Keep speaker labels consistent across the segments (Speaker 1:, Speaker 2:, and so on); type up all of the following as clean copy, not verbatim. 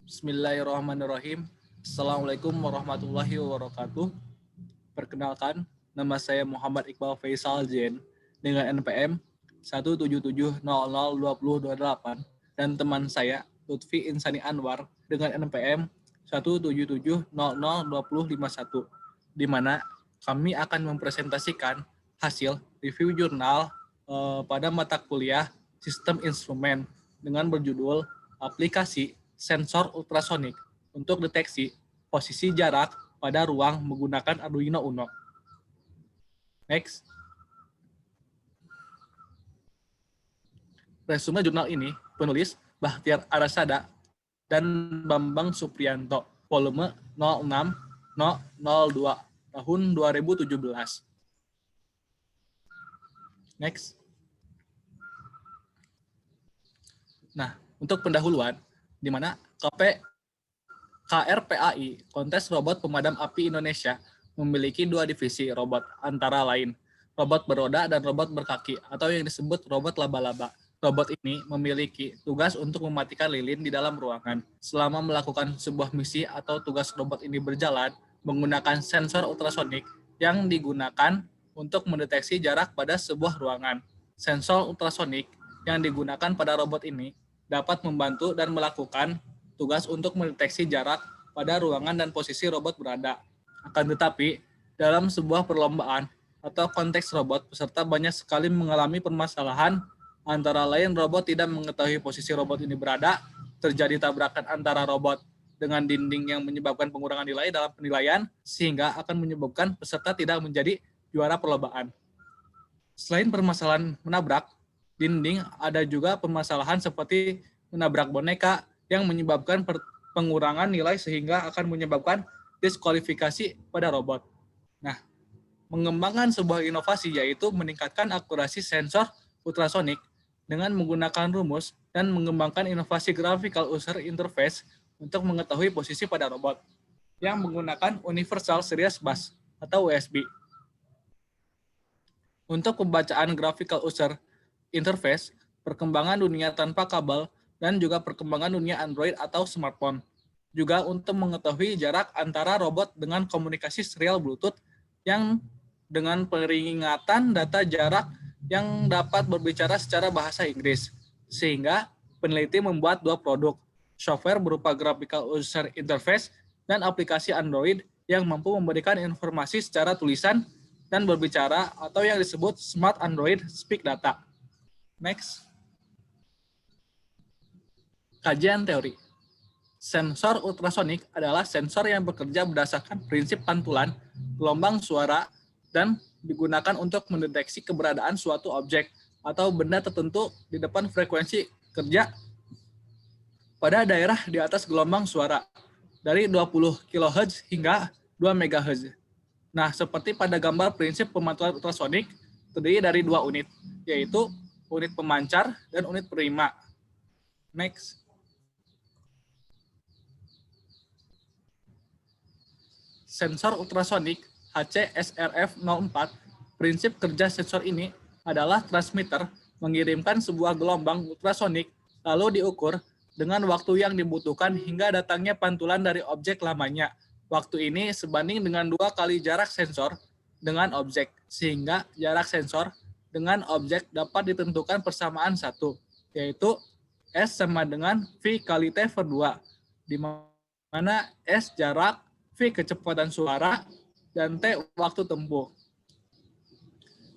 Speaker 1: Bismillahirrahmanirrahim. Assalamualaikum warahmatullahi wabarakatuh. Perkenalkan, nama saya Muhammad Iqbal Faisal Jen dengan NPM 177002028 dan teman saya Lutfi Insani Anwar dengan NPM 177002051, di mana kami akan mempresentasikan hasil review jurnal pada mata kuliah Sistem Instrumen dengan berjudul Aplikasi Sensor Ultrasonik untuk deteksi posisi jarak pada ruang menggunakan Arduino Uno. Next. Resume jurnal ini penulis Bahtiar Arasada dan Bambang Supriyanto, volume 06/02 tahun 2017. Next. Nah, untuk pendahuluan, di mana KRPAI, Kontes Robot Pemadam Api Indonesia, memiliki dua divisi robot, antara lain robot beroda dan robot berkaki, atau yang disebut robot laba-laba. Robot ini memiliki tugas untuk mematikan lilin di dalam ruangan. Selama melakukan sebuah misi atau tugas robot ini berjalan, menggunakan sensor ultrasonik yang digunakan untuk mendeteksi jarak pada sebuah ruangan. Sensor ultrasonik yang digunakan pada robot ini dapat membantu dan melakukan tugas untuk mendeteksi jarak pada ruangan dan posisi robot berada. Akan tetapi, dalam sebuah perlombaan atau konteks robot, peserta banyak sekali mengalami permasalahan, antara lain robot tidak mengetahui posisi robot ini berada, terjadi tabrakan antara robot dengan dinding yang menyebabkan pengurangan nilai dalam penilaian, sehingga akan menyebabkan peserta tidak menjadi juara perlombaan. Selain permasalahan menabrak dinding, ada juga permasalahan seperti menabrak boneka yang menyebabkan pengurangan nilai sehingga akan menyebabkan diskualifikasi pada robot. Nah, mengembangkan sebuah inovasi yaitu meningkatkan akurasi sensor ultrasonik dengan menggunakan rumus dan mengembangkan inovasi graphical user interface untuk mengetahui posisi pada robot yang menggunakan Universal Serial Bus atau USB. Untuk pembacaan graphical user interface, perkembangan dunia tanpa kabel, dan juga perkembangan dunia Android atau smartphone. Juga untuk mengetahui jarak antara robot dengan komunikasi serial Bluetooth yang dengan peringatan data jarak yang dapat berbicara secara bahasa Inggris. Sehingga peneliti membuat dua produk, software berupa graphical user interface dan aplikasi Android yang mampu memberikan informasi secara tulisan dan berbicara atau yang disebut Smart Android Speak Data. Next. Kajian teori. Sensor ultrasonik adalah sensor yang bekerja berdasarkan prinsip pantulan, gelombang suara, dan digunakan untuk mendeteksi keberadaan suatu objek atau benda tertentu di depan frekuensi kerja pada daerah di atas gelombang suara, dari 20 kHz hingga 2 MHz. Nah, seperti pada gambar prinsip pemantulan ultrasonik, terdiri dari dua unit, yaitu unit pemancar dan unit penerima. Next. Sensor ultrasonik HCSRF-04, prinsip kerja sensor ini adalah transmitter mengirimkan sebuah gelombang ultrasonik lalu diukur dengan waktu yang dibutuhkan hingga datangnya pantulan dari objek lamanya. Waktu ini sebanding dengan 2 kali jarak sensor dengan objek, sehingga jarak sensor dengan objek dapat ditentukan persamaan satu, yaitu S sama dengan V kali T per 2, di mana S jarak, V kecepatan suara, dan T waktu tempuh.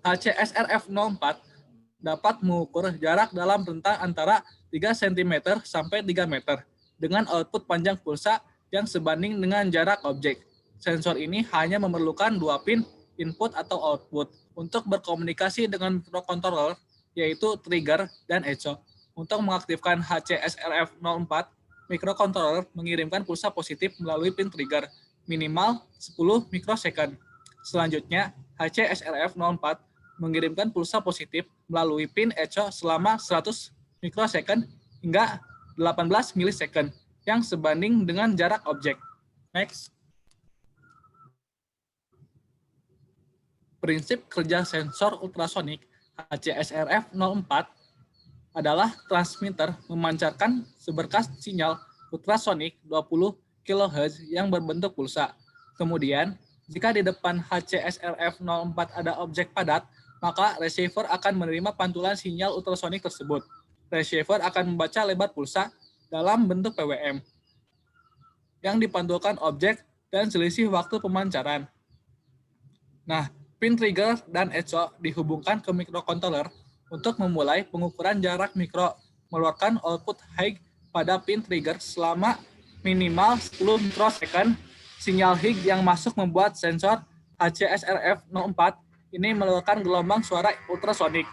Speaker 1: HCSRF-04 dapat mengukur jarak dalam rentang antara 3 cm sampai 3 meter dengan output panjang pulsa yang sebanding dengan jarak objek. Sensor ini hanya memerlukan 2 pin input atau output untuk berkomunikasi dengan microcontroller, yaitu trigger dan echo. Untuk mengaktifkan HCSRF-04, microcontroller mengirimkan pulsa positif melalui pin trigger minimal 10 mikrosecond. Selanjutnya, HCSRF-04 mengirimkan pulsa positif melalui pin echo selama 100 mikrosecond hingga 18 milisecond yang sebanding dengan jarak objek. Next. Prinsip kerja sensor ultrasonik HCSRF-04 adalah transmitter memancarkan seberkas sinyal ultrasonik 20 kHz yang berbentuk pulsa. Kemudian, jika di depan HCSRF-04 ada objek padat, maka receiver akan menerima pantulan sinyal ultrasonik tersebut. Receiver akan membaca lebar pulsa dalam bentuk PWM yang dipantulkan objek dan selisih waktu pemancaran. Nah, pin trigger dan echo dihubungkan ke microcontroller untuk memulai pengukuran jarak mikro, mengeluarkan output high pada pin trigger selama minimal 10 mikrosecond. Sinyal Higgs yang masuk membuat sensor HCSRF-04 ini mengeluarkan gelombang suara ultrasonik.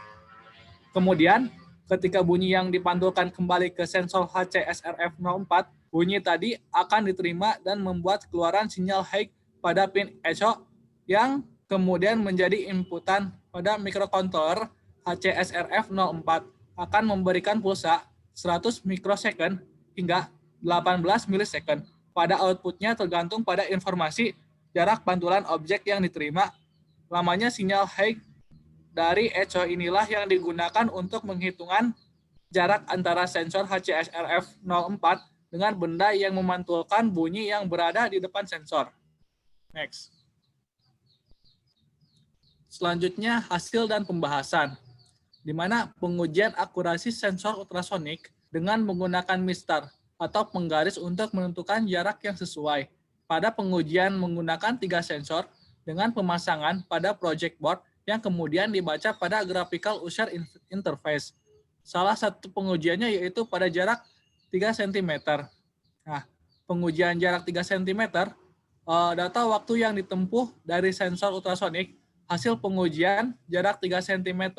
Speaker 1: Kemudian, ketika bunyi yang dipantulkan kembali ke sensor HCSRF-04, bunyi tadi akan diterima dan membuat keluaran sinyal Higgs pada pin echo yang kemudian menjadi inputan pada microcontroller HCSRF-04 akan memberikan pulsa 100 mikrosecond hingga 18 milisecond. Pada outputnya tergantung pada informasi jarak pantulan objek yang diterima. Lamanya sinyal Higgs dari echo inilah yang digunakan untuk menghitungan jarak antara sensor HCSRF-04 dengan benda yang memantulkan bunyi yang berada di depan sensor. Next. Selanjutnya, hasil dan pembahasan, di mana pengujian akurasi sensor ultrasonik dengan menggunakan MISTAR atau penggaris untuk menentukan jarak yang sesuai. Pada pengujian menggunakan 3 sensor dengan pemasangan pada project board yang kemudian dibaca pada graphical user interface. Salah satu pengujiannya yaitu pada jarak 3 cm. Nah, pengujian jarak 3 cm, data waktu yang ditempuh dari sensor ultrasonik, hasil pengujian jarak 3 cm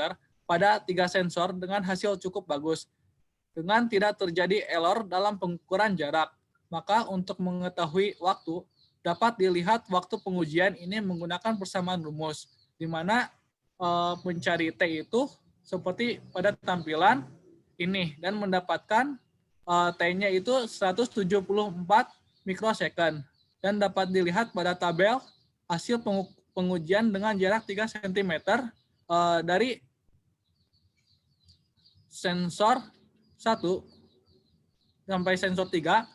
Speaker 1: pada 3 sensor dengan hasil cukup bagus, dengan tidak terjadi error dalam pengukuran jarak. Maka untuk mengetahui waktu, dapat dilihat waktu pengujian ini menggunakan persamaan rumus, di mana mencari T itu seperti pada tampilan ini, dan mendapatkan T-nya itu 174 mikrosecond. Dan dapat dilihat pada tabel hasil pengujian dengan jarak 3 cm dari sensor 1 sampai sensor 3,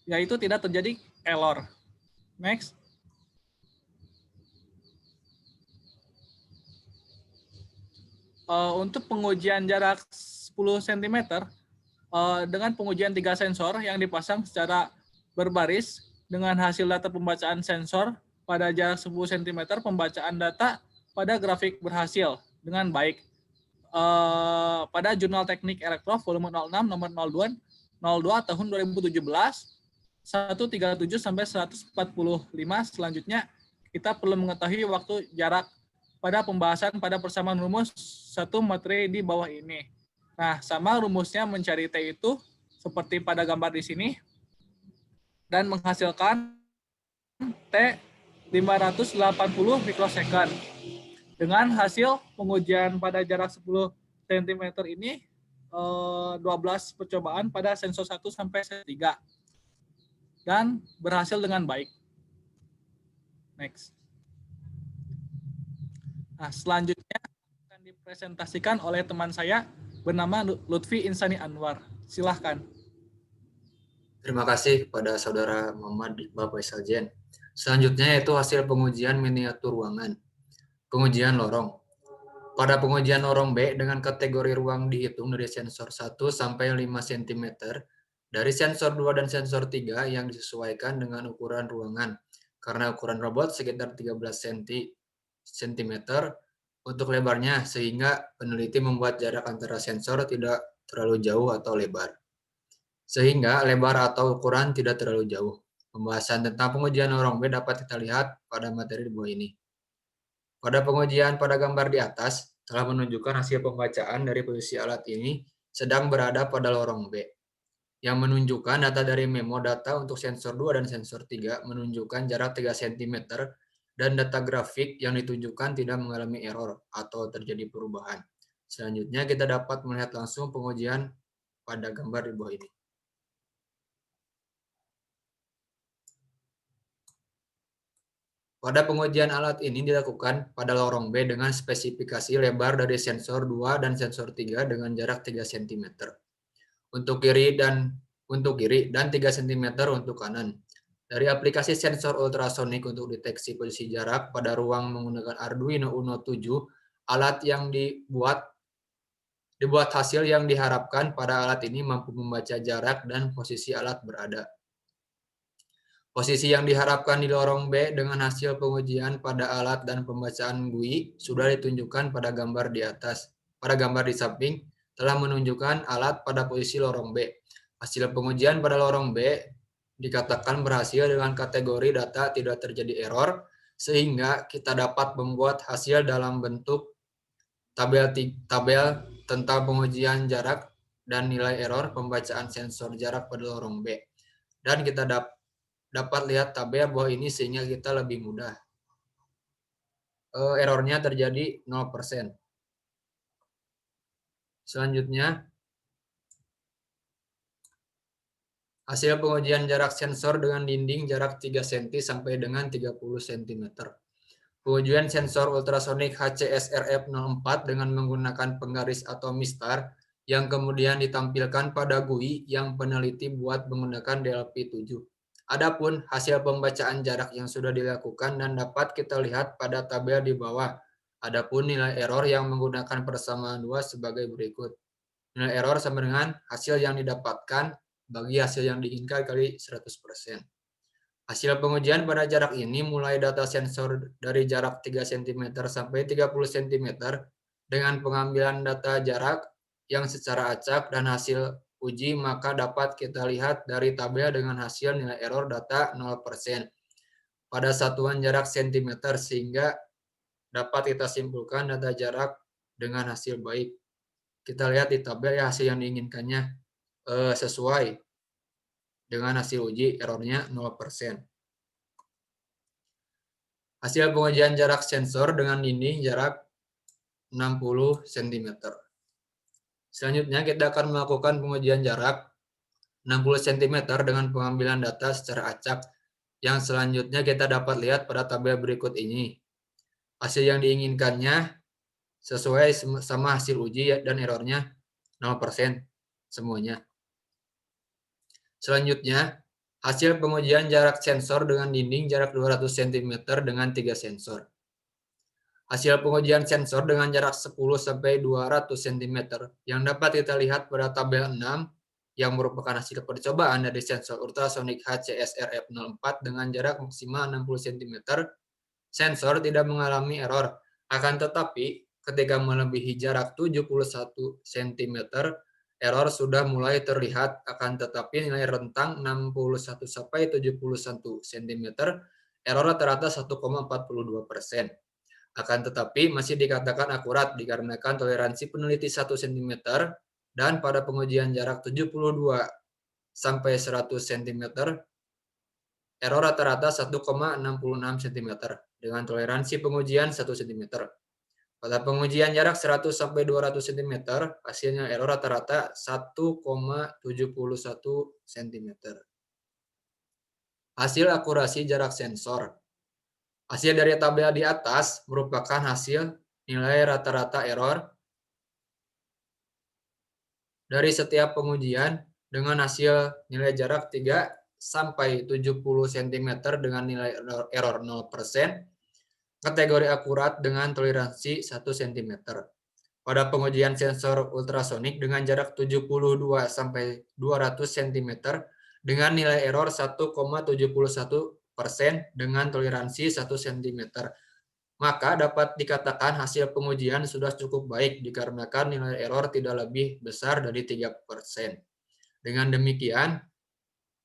Speaker 1: yaitu tidak terjadi error. Next. Untuk pengujian jarak 10 cm, dengan pengujian 3 sensor yang dipasang secara berbaris dengan hasil data pembacaan sensor pada jarak 10 cm, pembacaan data pada grafik berhasil dengan baik. Pada Jurnal Teknik Elektro volume 06 nomor 02 tahun 2017, 137 sampai 145. Selanjutnya kita perlu mengetahui waktu jarak pada pembahasan pada persamaan rumus satu materi di bawah ini. Nah, sama rumusnya mencari T itu seperti pada gambar di sini dan menghasilkan T 580 mikrosecond. Dengan hasil pengujian pada jarak 10 cm ini 12 percobaan pada sensor 1 sampai 3 dan berhasil dengan baik. Next. Nah, selanjutnya akan dipresentasikan oleh teman saya bernama Lutfi Insani Anwar. Silahkan.
Speaker 2: Terima kasih kepada Saudara Muhammad Iqbal Faisal Jen. Selanjutnya yaitu hasil pengujian miniatur ruangan. Pengujian lorong. Pada pengujian lorong B dengan kategori ruang dihitung dari sensor 1 sampai 5 cm, dari sensor 2 dan sensor 3 yang disesuaikan dengan ukuran ruangan. Karena ukuran robot sekitar 13 cm untuk lebarnya, sehingga peneliti membuat jarak antara sensor tidak terlalu jauh atau lebar. Sehingga lebar atau ukuran tidak terlalu jauh. Pembahasan tentang pengujian lorong B dapat kita lihat pada materi di bawah ini. Pada pengujian pada gambar di atas telah menunjukkan hasil pembacaan dari posisi alat ini sedang berada pada lorong B, yang menunjukkan data dari memo data untuk sensor 2 dan sensor 3 menunjukkan jarak 3 cm dan data grafik yang ditunjukkan tidak mengalami error atau terjadi perubahan. Selanjutnya kita dapat melihat langsung pengujian pada gambar di bawah ini. Pada pengujian alat ini dilakukan pada lorong B dengan spesifikasi lebar dari sensor 2 dan sensor 3 dengan jarak 3 cm. Untuk kiri dan untuk kiri dan 3 cm untuk kanan. Dari aplikasi sensor ultrasonik untuk deteksi posisi jarak pada ruang menggunakan Arduino Uno 7, alat yang dibuat hasil yang diharapkan pada alat ini mampu membaca jarak dan posisi alat berada. Posisi yang diharapkan di lorong B dengan hasil pengujian pada alat dan pembacaan GUI sudah ditunjukkan pada gambar di atas. Pada gambar di samping telah menunjukkan alat pada posisi lorong B. Hasil pengujian pada lorong B dikatakan berhasil dengan kategori data tidak terjadi error, sehingga kita dapat membuat hasil dalam bentuk tabel tentang pengujian jarak dan nilai error pembacaan sensor jarak pada lorong B. Dan kita dapat lihat tabel bawah ini sehingga kita lebih mudah. Errornya terjadi 0%. Selanjutnya, hasil pengujian jarak sensor dengan dinding jarak 3 cm sampai dengan 30 cm. Pengujian sensor ultrasonik HCSRF04 dengan menggunakan penggaris atau mistar yang kemudian ditampilkan pada GUI yang peneliti buat menggunakan DLP7. Adapun hasil pembacaan jarak yang sudah dilakukan dan dapat kita lihat pada tabel di bawah. Adapun nilai error yang menggunakan persamaan 2 sebagai berikut. Nilai error sama dengan hasil yang didapatkan bagi hasil yang diinginkan kali 100%. Hasil pengujian pada jarak ini mulai data sensor dari jarak 3 cm sampai 30 cm dengan pengambilan data jarak yang secara acak dan hasil uji, maka dapat kita lihat dari tabel dengan hasil nilai error data 0% pada satuan jarak cm, sehingga dapat kita simpulkan data jarak dengan hasil baik. Kita lihat di tabel ya hasil yang diinginkannya sesuai dengan hasil uji, errornya 0%. Hasil pengujian jarak sensor dengan dinding jarak 60 cm. Selanjutnya kita akan melakukan pengujian jarak 60 cm dengan pengambilan data secara acak. Yang selanjutnya kita dapat lihat pada tabel berikut ini. Hasil yang diinginkannya sesuai sama hasil uji dan errornya 0% semuanya. Selanjutnya, hasil pengujian jarak sensor dengan dinding jarak 200 cm dengan 3 sensor. Hasil pengujian sensor dengan jarak 10 sampai 200 cm yang dapat kita lihat pada tabel 6 yang merupakan hasil percobaan dari sensor ultrasonik HCSRF04 dengan jarak maksimal 60 cm. Sensor tidak mengalami error. Akan tetapi, ketika melebihi jarak 71 cm, error sudah mulai terlihat. Akan tetapi nilai rentang 61 sampai 71 cm, error rata-rata 1,42%. Akan tetapi masih dikatakan akurat dikarenakan toleransi peneliti 1 cm dan pada pengujian jarak 72 sampai 100 cm, error rata-rata 1,66 cm dengan toleransi pengujian 1 cm. Pada pengujian jarak 100 sampai 200 cm, hasilnya error rata-rata 1,71 cm. Hasil akurasi jarak sensor. Hasil dari tabel di atas merupakan hasil nilai rata-rata error dari setiap pengujian dengan hasil nilai jarak 3 sampai 70 cm dengan nilai error 0%, kategori akurat dengan toleransi 1 cm. Pada pengujian sensor ultrasonik dengan jarak 72 sampai 200 cm dengan nilai error 1,71% dengan toleransi 1 cm. Maka dapat dikatakan hasil pengujian sudah cukup baik dikarenakan nilai error tidak lebih besar dari 3%. Dengan demikian,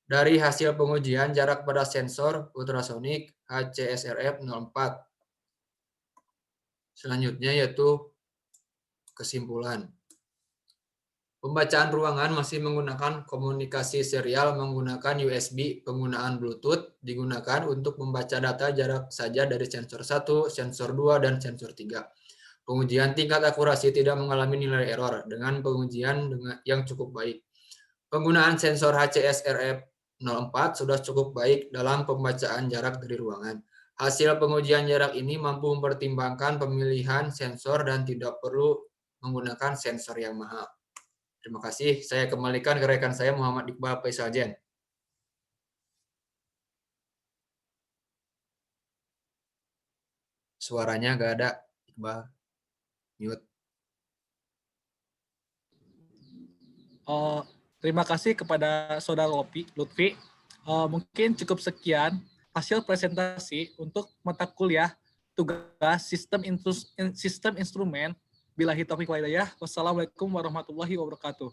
Speaker 2: dari hasil pengujian jarak pada sensor ultrasonik HCSRF04. Selanjutnya yaitu kesimpulan. Pembacaan ruangan masih menggunakan komunikasi serial menggunakan USB. Penggunaan Bluetooth digunakan untuk membaca data jarak saja dari sensor 1, sensor 2, dan sensor 3. Pengujian tingkat akurasi tidak mengalami nilai error dengan pengujian yang cukup baik. Penggunaan sensor HCSRF04 sudah cukup baik dalam pembacaan jarak dari ruangan. Hasil pengujian jarak ini mampu mempertimbangkan pemilihan sensor dan tidak perlu menggunakan sensor yang mahal. Terima kasih. Saya kembalikan ke rekan saya Muhammad Iqbal Faisal Jen. Suaranya nggak ada, Iqbal. Mute.
Speaker 1: Terima kasih kepada Saudara Lutfi. Mungkin cukup sekian hasil presentasi untuk mata kuliah tugas sistem instrumen. Billahi taufiq wal hidayah. Wassalamualaikum warahmatullahi wabarakatuh.